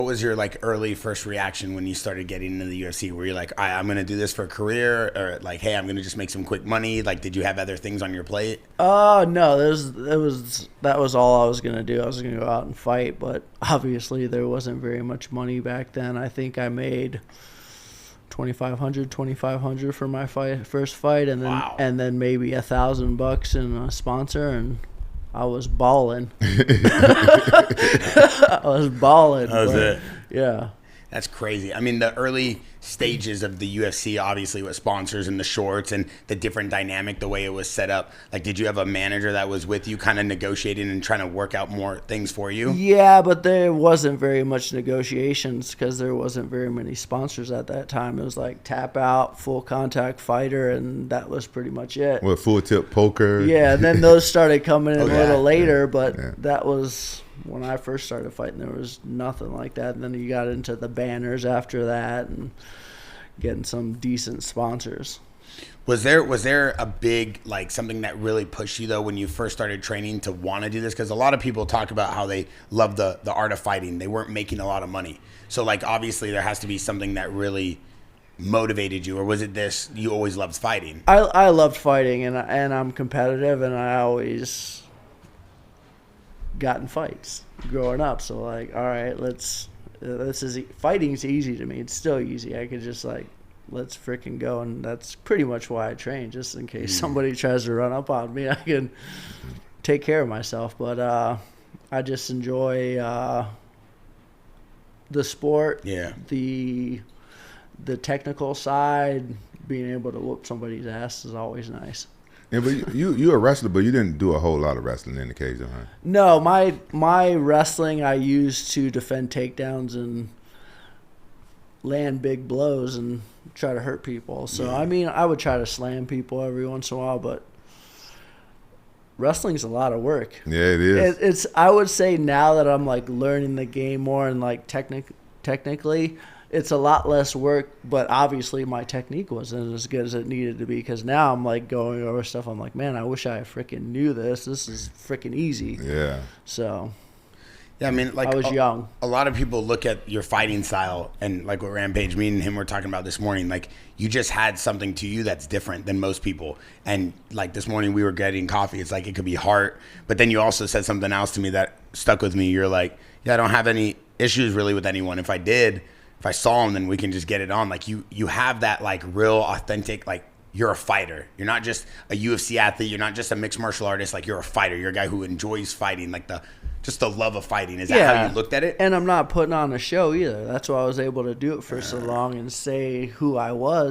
What was your like early first reaction when you started getting into the UFC? Were you like, I'm going to do this for a career, or like, hey, I'm going to just make some quick money? Like, did you have other things on your plate? No, that was all I was gonna do. I was gonna go out and fight, but obviously there wasn't very much money back then. I think I made 2,500 for my first fight, and then Wow. maybe $1,000 in a sponsor, and I was balling. I was balling. That was it. Yeah. That's crazy. I mean, the early stages of the UFC, obviously with sponsors and the shorts and the different dynamic, the way it was set up. Like, did you have a manager that was with you kind of negotiating and trying to work out more things for you? Yeah, but there wasn't very much negotiations because there wasn't very many sponsors at that time. It was like tap out, full contact fighter, and that was pretty much it. Well, full tip poker. Yeah, and then those started coming in Oh, a yeah. little later, but Yeah. that was when I first started fighting. There was nothing like that, and then you got into the banners after that and getting some decent sponsors. Was there a big, like, something that really pushed you though when you first started training to want to do this? Because a lot of people talk about how they love the art of fighting. They weren't making a lot of money, so like obviously there has to be something that really motivated you, or was it this you always loved fighting? I loved fighting, and I'm competitive, and I always got in fights growing up. So like, all right, fighting's easy to me. It's still easy. I could just like, let's freaking go, and that's pretty much why I train, just in case somebody tries to run up on me, I can take care of myself. But I just enjoy the sport, Yeah. the technical side. Being able to whoop somebody's ass is always nice. Yeah, but you're a wrestler, but you didn't do a whole lot of wrestling in the cage, huh? No, my wrestling I used to defend takedowns and land big blows and try to hurt people. So I mean, I would try to slam people every once in a while, but wrestling's a lot of work. Yeah, it is. It's I would say now that I'm like learning the game more and like technically, it's a lot less work, but obviously my technique wasn't as good as it needed to be, because now I'm like going over stuff. I'm like, man, I wish I freaking knew this. This is freaking easy. Yeah. So Yeah, I mean, like I was young. A lot of people look at your fighting style, and like what Rampage, me and him were talking about this morning, like you just had something to you that's different than most people. And like this morning we were getting coffee. It's like it could be heart, but then you also said something else to me that stuck with me. You're like, yeah, I don't have any issues really with anyone. If I saw him, then we can just get it on. Like you have that like real authentic, like you're a fighter. You're not just a UFC athlete. You're not just a mixed martial artist. Like you're a fighter. You're a guy who enjoys fighting, like just the love of fighting. Is that how you looked at it? And I'm not putting on a show either. That's why I was able to do it for so long and say who I was.